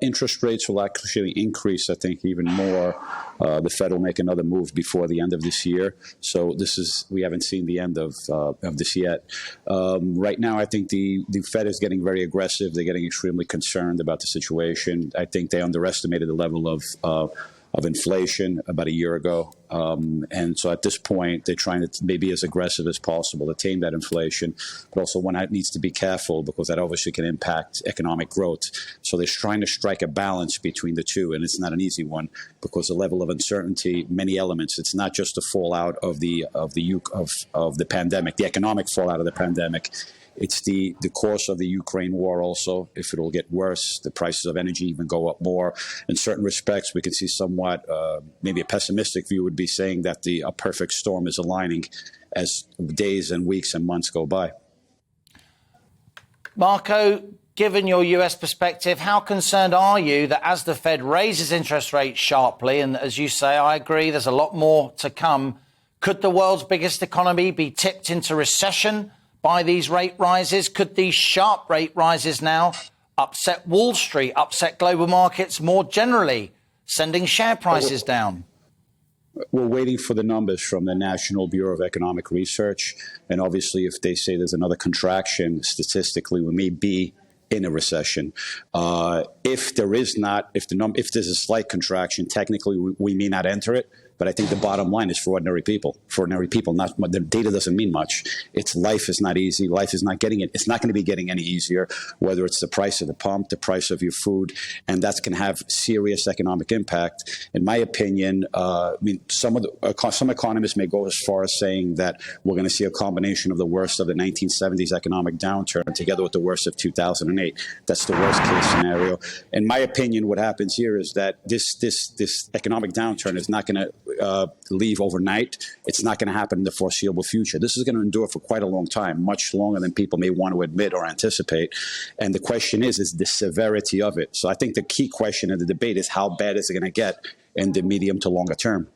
Interest rates will actually increase, I think, even more. The Fed will make another move before the end of this year. So we haven't seen the end of this yet. Right now, I think the Fed is getting very aggressive. They're getting extremely concerned about the situation. I think they underestimated the level of inflation about a year ago. And so at this point, they're trying to maybe as aggressive as possible to tame that inflation. But also one that needs to be careful because that obviously can impact economic growth. So they're trying to strike a balance between the two. And it's not an easy one because the level of uncertainty, many elements, it's not just the fallout of the pandemic, the economic fallout of the pandemic. It's the course of the Ukraine war also. If it'll get worse, the prices of energy even go up more. In certain respects, we could see somewhat, maybe a pessimistic view would be saying that a perfect storm is aligning as days and weeks and months go by. Marco, given your US perspective, how concerned are you that as the Fed raises interest rates sharply, and as you say, I agree, there's a lot more to come, could the world's biggest economy be tipped into recession by these rate rises? Could these sharp rate rises now upset Wall Street, upset global markets more generally, sending share prices down? We're waiting for the numbers from the National Bureau of Economic Research. And obviously, if they say there's another contraction, statistically, we may be in a recession. If there's a slight contraction, technically, we may not enter it. But I think the bottom line is for ordinary people. For ordinary people, the data doesn't mean much. Life is not easy. Life is not getting it. It's not going to be getting any easier, whether it's the price of the pump, the price of your food, and that's going to have serious economic impact. In my opinion, some economists may go as far as saying that we're going to see a combination of the worst of the 1970s economic downturn together with the worst of 2008. That's the worst case scenario. In my opinion, what happens here is that this economic downturn is not going to leave overnight. It's not going to happen in the foreseeable future. This is going to endure for quite a long time, much longer than people may want to admit or anticipate. And the question is the severity of it. So I think the key question in the debate is how bad is it going to get in the medium to longer term?